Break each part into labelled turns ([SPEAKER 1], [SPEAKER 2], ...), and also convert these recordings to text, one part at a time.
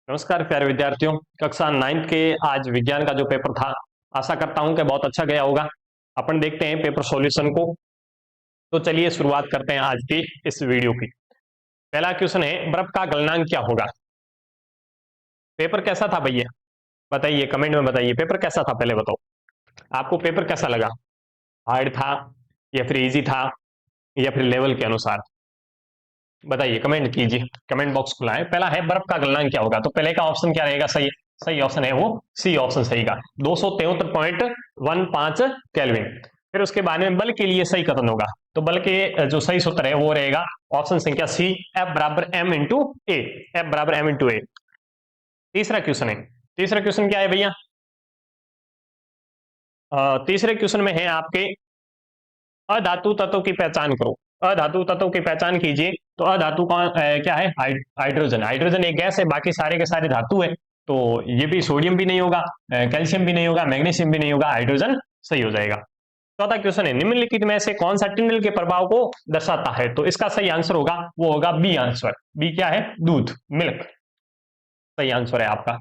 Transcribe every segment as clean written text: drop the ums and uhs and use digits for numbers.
[SPEAKER 1] नमस्कार प्यारे विद्यार्थियों। कक्षा 9th के आज विज्ञान का जो पेपर था, आशा करता हूं कि बहुत अच्छा गया होगा। अपन देखते हैं पेपर सॉल्यूशन को। तो चलिए शुरुआत करते हैं आज की इस वीडियो की। पहला क्वेश्चन है, बर्फ का गलनांक क्या होगा। पेपर कैसा था भैया, बताइए, कमेंट में बताइए पेपर कैसा था। पहले बताओ आपको पेपर कैसा लगा, हार्ड था या फिर इजी था या फिर लेवल के अनुसार। बताइए, कमेंट कीजिए, कमेंट बॉक्स खुला है। पहला है, बर्फ का गलनांक क्या होगा। तो पहले का ऑप्शन क्या रहेगा, सही सही ऑप्शन है वो सी ऑप्शन सही का 273.15 केल्विन। फिर उसके बाद में बल के लिए सही कथन होगा, तो बल के जो सही सूत्र है वो रहेगा ऑप्शन संख्या सी, एफ बराबर एम इंटू ए। एफ बराबर एम इंटू ए। तीसरा क्वेश्चन है, तीसरा क्वेश्चन क्या है भैया। तीसरे क्वेश्चन में है आपके, अधातु तत्व की पहचान करो। अधातु तत्व की पहचान कीजिए। तो अधातु का क्या है, हाइड्रोजन। हाइड्रोजन एक गैस है, बाकी सारे के सारे धातु है। तो ये भी सोडियम भी नहीं होगा, कैल्शियम भी नहीं होगा, मैग्नीशियम भी नहीं होगा, हाइड्रोजन सही हो जाएगा। चौथा क्वेश्चन है, निम्नलिखित में से कौन सा टिंडल के प्रभाव को दर्शाता है। तो इसका सही आंसर होगा, वो होगा बी आंसर। बी क्या है, दूध, मिल्क सही आंसर है आपका।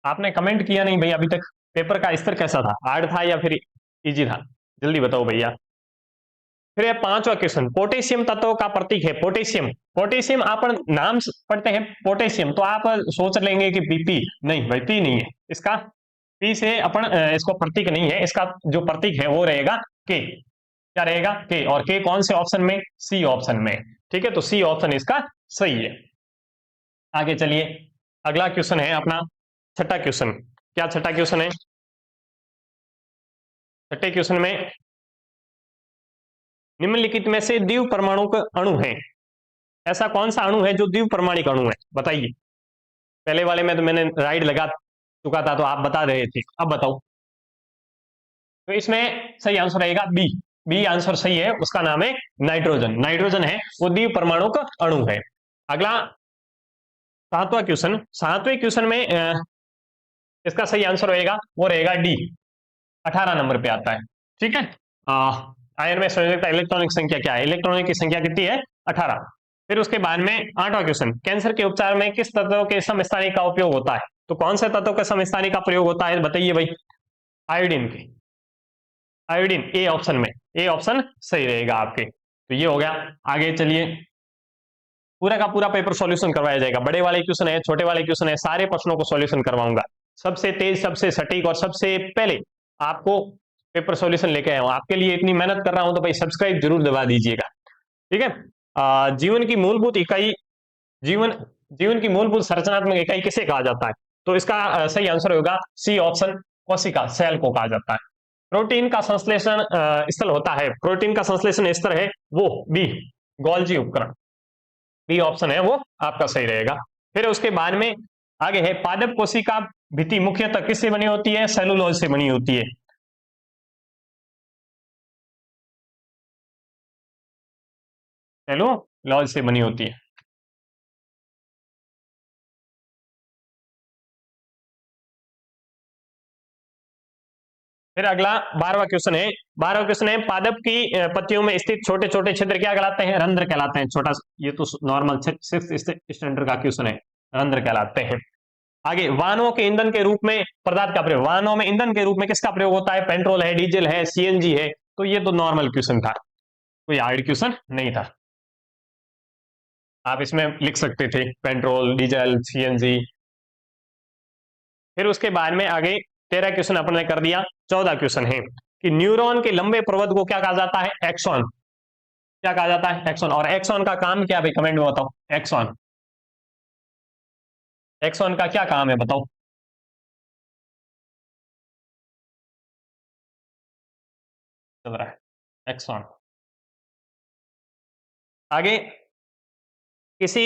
[SPEAKER 1] आपने कमेंट किया नहीं भैया अभी तक। पेपर का स्तर कैसा था, हार्ड था या फिर इजी था, जल्दी बताओ भैया। फिर पांचवा क्वेश्चन, पोटेशियम तत्व का प्रतीक है। पोटेशियम, पोटेशियम आप नाम पढ़ते हैं पोटेशियम तो आप सोच लेंगे कि पी। नहीं भाई, पी नहीं है इसका। पी से अपन इसको प्रतीक नहीं है, इसका जो प्रतीक है वो रहेगा के। क्या रहेगा, के। और के कौन से ऑप्शन में, सी ऑप्शन में। ठीक है, तो सी ऑप्शन इसका सही है। आगे चलिए, अगला क्वेश्चन है अपना छठा क्वेश्चन। क्या छठा क्वेश्चन है, छठे क्वेश्चन में निम्नलिखित में से द्विव परमाणु का अणु है। ऐसा कौन सा अणु है जो द्विव परमाणिक अणु है, बताइए। पहले वाले में तो मैंने राइट लगा चुका था तो आप बता रहे थे, अब बताओ। तो इसमें सही आंसर रहेगा बी। बी आंसर सही है, उसका नाम है नाइट्रोजन। नाइट्रोजन है वो द्विव परमाणु का अणु है। अगला सातवां क्वेश्चन, सातवें क्वेश्चन में इसका सही आंसर रहेगा वो रहेगा डी, 18 नंबर पे आता है। ठीक है, आयन में संयोजकता इलेक्ट्रॉनिक संख्या क्या है, इलेक्ट्रॉनिक की संख्या कितनी है, 18। फिर उसके बाद में आठवां क्वेश्चन, कैंसर के उपचार में किस तत्व के समस्थानिक का उपयोग होता है। तो कौन से तत्व के समस्थानिक का प्रयोग होता है, बताइए भाई। आयोडीन के, आयोडीन ए ऑप्शन में, ए ऑप्शन सही रहेगा आपके। तो ये हो गया। आगे चलिए, पूरा का पूरा पेपर सॉल्यूशन करवाया जाएगा। बड़े वाले क्वेश्चन है, छोटे वाले क्वेश्चन है, सारे प्रश्नों को सॉल्यूशन करवाऊंगा। सबसे तेज, सबसे सटीक और सबसे पहले आपको पेपर सॉल्यूशन लेके आया हूं। आपके लिए इतनी मेहनत कर रहा हूं तो भाई सब्सक्राइब जरूर दबा दीजिएगा। ठीक है, जीवन की मूलभूत इकाई, जीवन जीवन की मूलभूत संरचनात्मक इकाई किसे कहा जाता है। तो इसका सही आंसर होगा सी ऑप्शन, कोशिका, सेल को कहा जाता है। प्रोटीन का संश्लेषण स्थल होता है, प्रोटीन का संश्लेषण स्तर है वो बी, गोल्जी उपकरण। बी ऑप्शन है वो आपका सही रहेगा। फिर उसके बाद में आगे है, पादप कोशिका भित्ति मुख्यतः किससे बनी होती है, सेलुलोज से बनी होती है। सेलुलोज से बनी होती है। फिर अगला 12वां क्वेश्चन है। 12वां क्वेश्चन है, पादप की पत्तियों में स्थित छोटे छोटे छिद्र क्या कहलाते हैं, रंध्र कहलाते हैं। छोटा, ये तो नॉर्मल 6th स्टैंडर्ड का क्वेश्चन है, रंध्र कहलाते हैं। आगे, वाहनों के ईंधन के रूप में पदार्थ का प्रयोग, वाहनों में ईंधन के रूप में किसका प्रयोग होता है, पेट्रोल है, डीजल है, सीएनजी है। तो ये तो नॉर्मल क्वेश्चन था, कोई हार्ड क्वेश्चन नहीं था। आप इसमें लिख सकते थे पेट्रोल, डीजल, सीएनजी। फिर उसके बाद में आगे 13 क्वेश्चन अपन ने कर दिया। 14 क्वेश्चन है कि न्यूरॉन के लंबे प्रवध को क्या कहा जाता है, एक्सॉन। क्या कहा जाता है, एक्सॉन। और एक्सॉन का काम क्या भाई, कमेंट में बताओ। एक्सॉन, एक्सॉन का क्या काम है बताओ। चल रहा है एक्सॉन। आगे, किसी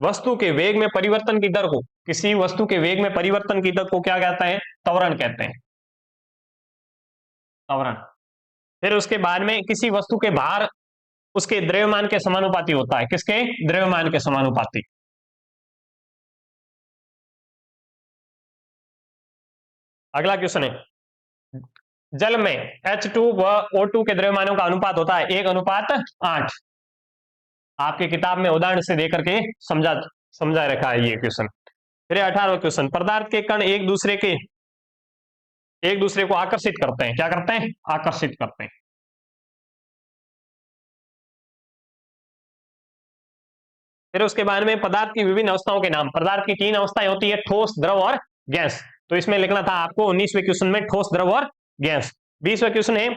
[SPEAKER 1] वस्तु के वेग में परिवर्तन की दर को, किसी वस्तु के वेग में परिवर्तन की दर को क्या कहते हैं, त्वरण कहते हैं, त्वरण। फिर उसके बाद में किसी वस्तु के भार उसके द्रव्यमान के समानुपाती होता है, किसके, द्रव्यमान के समानुपाती। अगला क्वेश्चन है, जल में H2 व O2 के द्रव्यमानों का अनुपात होता है 1:8। आपके किताब में उदाहरण से देकर के समझा समझा रखा है ये क्वेश्चन। फिर 18वां क्वेश्चन, पदार्थ के कण एक दूसरे को आकर्षित करते हैं। क्या करते हैं? आकर्षित करते हैं। फिर उसके बाद में पदार्थ की विभिन्न अवस्थाओं के नाम। पदार्थ की 3 अवस्थाएं होती है, ठोस, द्रव और गैस। तो इसमें लिखना था आपको 19वें क्वेश्चन में ठोस, द्रव और गैस। 20वां क्वेश्चन है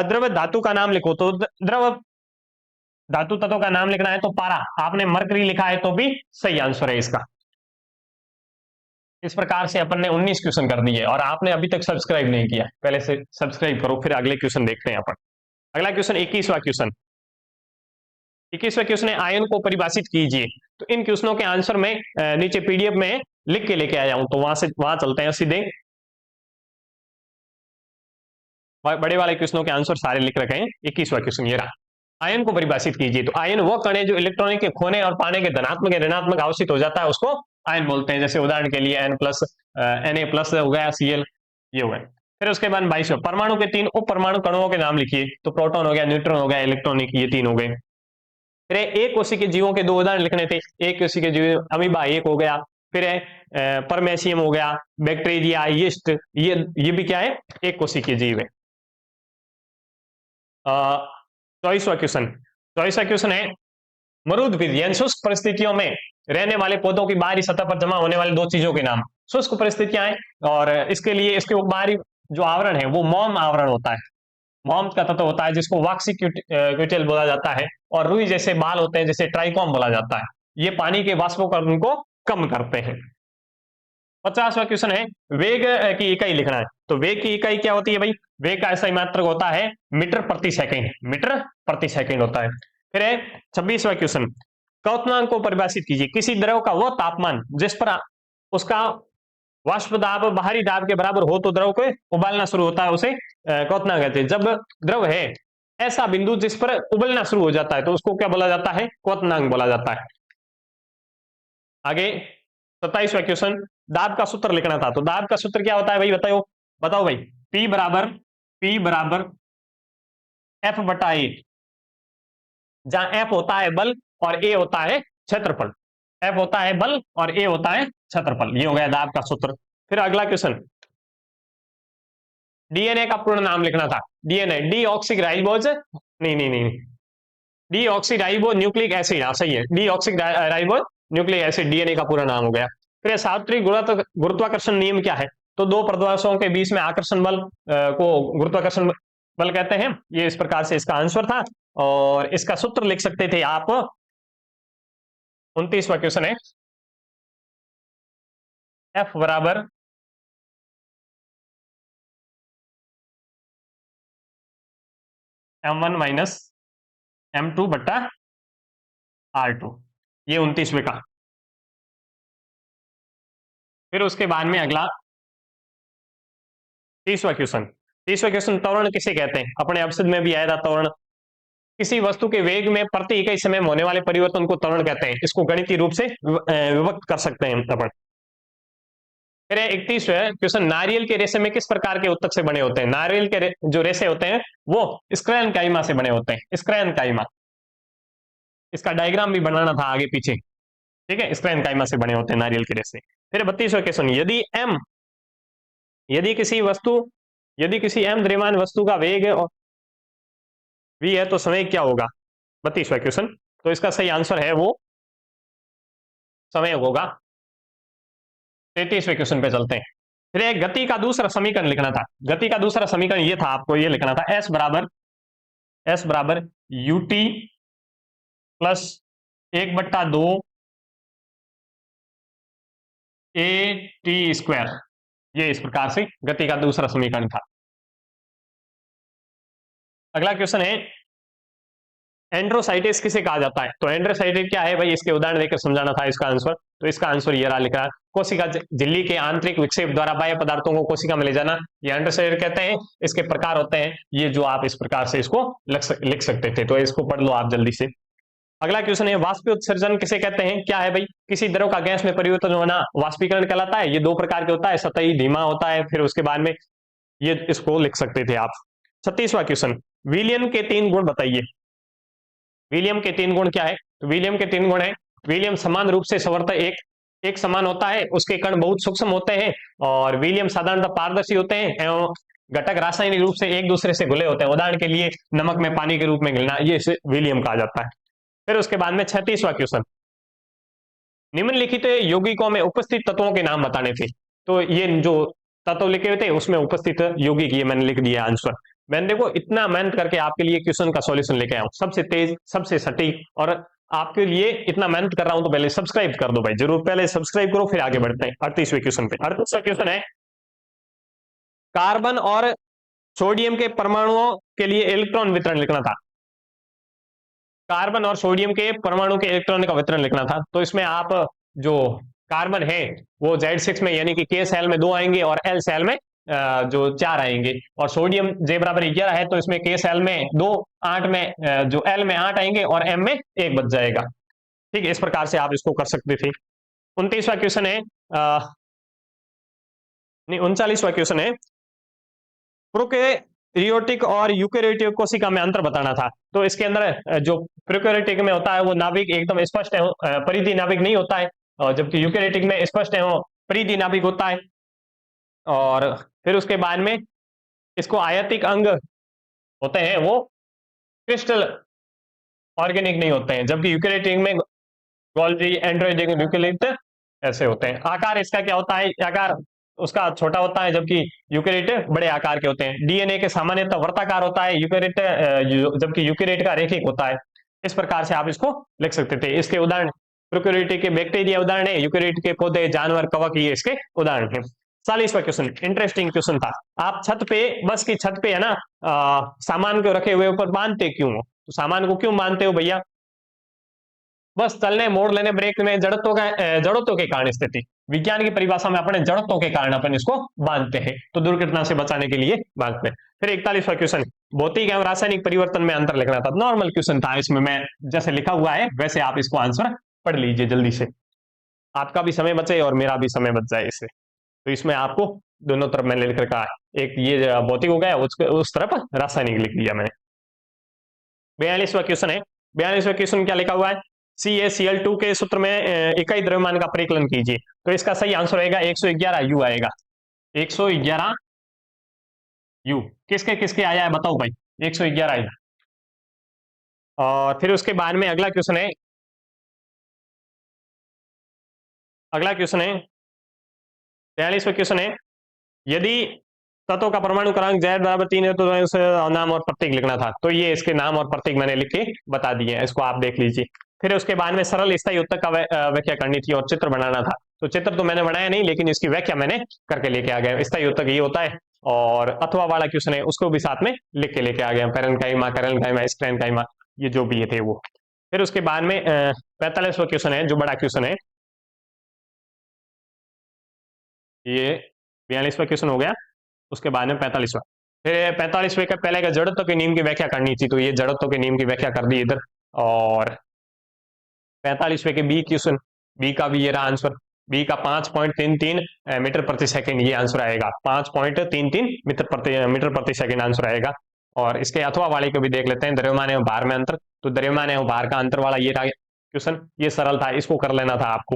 [SPEAKER 1] द्रव धातु का नाम लिखो। तो द्रव धातु तत्व का नाम लिखना है तो पारा। आपने मरकरी लिखा है तो भी सही आंसर है इसका। इस प्रकार से अपन ने 19 क्वेश्चन कर दिए और आपने अभी तक सब्सक्राइब नहीं किया, पहले से सब्सक्राइब करो, फिर अगले क्वेश्चन देखते हैं अपन। अगला क्वेश्चन 21वां क्वेश्चन। 21वां क्वेश्चन है आयन को परिभाषित कीजिए। तो इन क्वेश्चनों के आंसर में नीचे पीडीएफ में लिख के लेके आया हूं, तो वहां चलते हैं सीधे। बड़े वाले क्वेश्चनों के आंसर सारे लिख रखे हैं। 21वां क्वेश्चन ये रहा, आयन को परिभाषित कीजिए। तो आयन वह कण है जो इलेक्ट्रॉनिक के खोने और पाने के धनात्मक या ऋणात्मक आवेशित हो जाता है, उसको आयन बोलते हैं। जैसे उदाहरण के लिए Na+ हो गया, Cl, ये हो गया। फिर उसके बाद 22वां, परमाणु के 3 उप परमाणु कणों के नाम लिखिए। तो प्रोटॉन हो गया, न्यूट्रॉन हो गया, इलेक्ट्रॉनिक, ये 3 हो गए। फिर एक कोशिकीय के जीवों के 2 उदाहरण लिखने थे। एक कोशिकीय के जीव अमीबा 1 हो गया, फिर परमेशियम हो गया, बैक्टीरिया, यीस्ट, ये भी क्या है? एक कोशिकीय के जीव है। 24वां क्वेश्चन है मरुद्भिद यानी शुष्क परिस्थितियों में रहने वाले पौधों की बाहरी सतह पर जमा होने वाली 2 चीजों के नाम। शुष्क परिस्थितियां हैं और इसके लिए इसके बाहरी जो आवरण है वो मॉम आवरण होता है। मॉम का तत्व होता है जिसको वाक्सी क्यूटेल बोला जाता है, और रुई जैसे बाल होते हैं जैसे ट्राइकॉम बोला जाता है। ये पानी के वाष्पोकरण को कम करते हैं। 50वां क्वेश्चन है वेग की इकाई लिखना है। तो वेग की इकाई क्या होती है भाई? वेग का ऐसा मात्रक होता है मीटर प्रति सेकंड। मीटर प्रति सेकंड होता है। फिर है 26वां क्वेश्चन, क्वथनांक को परिभाषित कीजिए। किसी द्रव का वह तापमान जिस पर उसका वाष्प दाब बाहरी दाब के बराबर हो तो द्रव को उबालना शुरू होता है, उसे क्वथनांक कहते हैं। जब द्रव है ऐसा बिंदु जिस पर उबलना शुरू हो जाता है तो उसको क्या बोला जाता है? क्वथनांक बोला जाता है। आगे 27वां क्वेश्चन, दाब का सूत्र लिखना था। तो दाब का सूत्र क्या होता है भाई? बताओ भाई। P बराबर F/A, जहां F होता है बल और A होता है क्षेत्रफल। F होता है बल और A होता है क्षेत्रफल। ये हो गया दाब का सूत्र। फिर अगला क्वेश्चन, डीएनए का पूर्ण नाम लिखना था। डीएनए डीऑक्सीराइबोज नहीं, डीऑक्सीराइबो न्यूक्लिक एसिड। हाँ सही है, डीऑक्सीराइबो न्यूक्लिक एसिड डीएनए का पूरा नाम हो गया। फिर सार्वत्रिक गुरुत्वाकर्षण नियम क्या है? तो 2 प्रकाशों के बीच में आकर्षण बल को गुरुत्वाकर्षण बल कहते हैं। ये इस प्रकार से इसका आंसर था और इसका सूत्र लिख सकते थे आप। 29वां क्वेश्चन है F बराबर m1 माइनस m2/r2। ये 29वें का। फिर उसके बाद में अगला 30वां क्वेश्चन, त्वरण किसे कहते हैं? अपने अपशिद में भी आया था त्वरण। किसी वस्तु के वेग में प्रति इकाई समय में होने वाले परिवर्तन को त्वरण कहते हैं। इसको गणितीय रूप से विभक्त कर सकते हैं अपन। फिर 31वां क्वेश्चन, नारियल के रेशे में किस प्रकार के उत्तक से बने होते हैं? नारियल के जो रेशे होते हैं वो स्क्रैन काइमा से बने होते हैं। स्क्रैन काइमा, इसका डायग्राम भी बनाना था आगे पीछे, ठीक है। स्क्रैन काइमा से बने होते हैं नारियल के रेशे। फिर 32वां क्वेश्चन, यदि किसी m द्रव्यमान वस्तु का वेग v है तो समय क्या होगा? 32वां क्वेश्चन। तो इसका सही आंसर है वो समय होगा। 33वें क्वेश्चन पे चलते हैं। फिर एक गति का दूसरा समीकरण लिखना था। गति का दूसरा समीकरण ये था, आपको ये लिखना था S बराबर ut प्लस 1/2 at²। ये इस प्रकार से गति का दूसरा समीकरण था। अगला क्वेश्चन है एंड्रोसाइटिस किसे कहा जाता है? तो एंड्रोसाइटिस क्या है भाई? इसके उदाहरण देकर समझाना था इसका आंसर। तो इसका आंसर ये रहा, लिख रहा, कोशिका झिल्ली के आंतरिक विक्षेप द्वारा बाह्य पदार्थों को कोशिका में ले जाना, ये एंड्रोसाइटिस कहते हैं। इसके प्रकार होते हैं ये, जो आप इस प्रकार से इसको लिख सकते थे। तो इसको पढ़ लो आप जल्दी से। अगला क्वेश्चन है वाष्पोत्सर्जन किसे कहते हैं? क्या है भाई? किसी द्रव का गैस में परिवर्तन होना वाष्पीकरण कहलाता है। ये 2 प्रकार के होता है, सतही, धीमा होता है। फिर उसके बाद में ये इसको लिख सकते थे आप। 36वां क्वेश्चन, विलियम के 3 गुण बताइए। विलियम के 3 गुण क्या है? तो विलियम के 3 गुण है विलियम समान रूप से संवर्त एक समान होता है, उसके कण बहुत सूक्ष्म होते हैं, और विलियम साधारणतः पारदर्शी होते हैं एवं घटक रासायनिक रूप से एक दूसरे से घुले होते हैं। उदाहरण के लिए नमक में पानी के रूप में घुलना, ये इसे विलियम कहा जाता है। फिर उसके बाद में 36वां क्वेश्चन, निम्नलिखित यौगिकों में उपस्थित तत्वों के नाम बताने थे। तो ये जो तत्व लिखे हुए थे उसमें उपस्थित यौगिक ये मैंने लिख दिया आंसर। मैंने देखो इतना मेहनत करके आपके लिए क्वेश्चन का सॉल्यूशन लेके आया हूं, सबसे तेज सबसे सटीक, और आपके लिए इतना मेहनत कर रहा हूं तो पहले सब्सक्राइब कर दो भाई, जरूर पहले सब्सक्राइब करो, फिर आगे बढ़ते हैं 38वें क्वेश्चन पे। 38वां क्वेश्चन है, कार्बन और सोडियम के परमाणुओं के लिए इलेक्ट्रॉन वितरण लिखना था। कार्बन और सोडियम के परमाणु के इलेक्ट्रॉन का वितरण लिखना था। तो इसमें आप जो कार्बन है वो Z6 में यानी कि K सेल में 2 आएंगे और L सेल में जो 4 आएंगे, और सोडियम J बराबर 11 है तो इसमें K सेल में 2, 8 में जो L में 8 आएंगे और M में 1 बच जाएगा। ठीक है, इस प्रकार से आप इसको कर सकते थे। 29वां क्वेश्चन है, नहीं 39वां क्वेश्चन है, प्रोकैरियोटिक और यूकैरियोटिक कोशिका में अंतर बताना था। तो इसके अंदर जो प्रोकैरियोटिक में होता है वो नाभिक एकदम स्पष्ट है, परिधि नाभिक नहीं होता है, और जबकि यूकैरियोटिक में स्पष्ट है वो परिधि नाभिक होता है। और फिर उसके बाद में इसको आयतिक अंग होते हैं, वो क्रिस्टल ऑर्गेनिक नहीं होते हैं, जबकि यूकैरियोटिक में गोल्जी, एंड्रोइडिक, न्यूक्लियोटाइड ऐसे होते हैं। आकार इसका क्या होता है, आकार उसका छोटा होता है, जबकि यूकैरियोट बड़े आकार के होते हैं। डीएनए के सामान्यतः वर्ताकार होता है यूकैरियोट, जबकि यूकैरियोट का रेखिक होता है। इस प्रकार से आप इसको लिख सकते थे। इसके उदाहरण प्रोकैरियोट के बैक्टीरिया उदाहरण है, यूकैरियोट के पौधे, जानवर, कवक, ये इसके उदाहरण है। 40वां क्वेश्चन इंटरेस्टिंग क्वेश्चन था। आप छत पे, बस की छत पे है ना, सामान को रखे हुए ऊपर बांधते क्यों हो? तो सामान को क्यों बांधते हो भैया? बस चलने, मोड़ लेने, ब्रेक में जड़त्व के कारण स्थिति, विज्ञान की परिभाषा में अपने जड़त्व के कारण अपन इसको बांधते हैं, तो दुर्घटना से बचाने के लिए बांधते हैं। फिर 41वां क्वेश्चन, भौतिक एवं रासायनिक परिवर्तन में अंतर लिखना था। नॉर्मल क्वेश्चन था, इसमें मैं जैसे लिखा हुआ है वैसे आप इसको आंसर पढ़ लीजिए जल्दी से, आपका भी समय बचे और मेरा भी समय बच जाए इससे। तो इसमें आपको दोनों तरफ मैंने लिख रखा है, एक ये भौतिक हो गया, उस तरफ रासायनिक लिख लिया मैंने। 42वां क्वेश्चन है, 42वां क्वेश्चन क्या लिखा हुआ है, CaCl2 के सूत्र में इकाई द्रव्यमान का परिकलन कीजिए। तो इसका सही आंसर रहेगा 111 U आएगा। 111 U किसके किसके आया है बताओ भाई, 111 आया। और फिर उसके बाद में अगला क्वेश्चन है, अगला क्वेश्चन है 43वां क्वेश्चन है, यदि तत्व का परमाणु क्रमांक Z बराबर 3 है तो उसे नाम और प्रतीक लिखना था। तो ये इसके नाम और प्रतीक मैंने लिख के बता दिए हैं, इसको आप देख लीजिए। फिर उसके बाद में सरल स्थायी उत्तक का व्याख्या करनी थी और चित्र बनाना था। तो चित्र तो मैंने बनाया नहीं, लेकिन इसकी व्याख्या मैंने करके लेके आ गया। स्थायी उत्तक ये होता है, और अथवा वाला क्वेश्चन है उसको भी साथ में लिख के लेके आ गया, पेरेन्काइमा, कैरनकाइमा, स्क्लेरेन्काइमा, ये जो भी ये थे वो। फिर उसके बाद में 45वां क्वेश्चन है, जो बड़ा क्वेश्चन है, ये 42वां क्वेश्चन हो गया। उसके बाद में 45वां, फिर 45वें का पहले का जड़त्व के नियम की व्याख्या करनी थी, तो ये जड़त्व के नियम की व्याख्या कर दी इधर। और 45वें के बी क्वेश्चन, बी का भी ये रहा आंसर, बी का 5.33 मीटर प्रति सेकंड ये आंसर आएगा, 5.33 मीटर प्रति सेकंड आंसर आएगा। और इसके अथवा वाले को भी देख लेते हैं, द्रव्यमान एवं भार में अंतर। तो द्रव्यमान एवं भार का अंतर वाला ये रहा क्वेश्चन, ये सरल था, इसको कर लेना था आपको।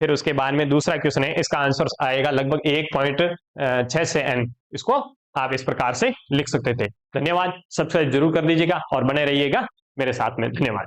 [SPEAKER 1] फिर उसके बाद में दूसरा क्वेश्चन है, इसका आंसर आएगा लगभग 1.6 से n, इसको आप इस प्रकार से लिख सकते थे। धन्यवाद, सब्सक्राइब जरूर कर दीजिएगा और बने रहिएगा मेरे साथ में। धन्यवाद।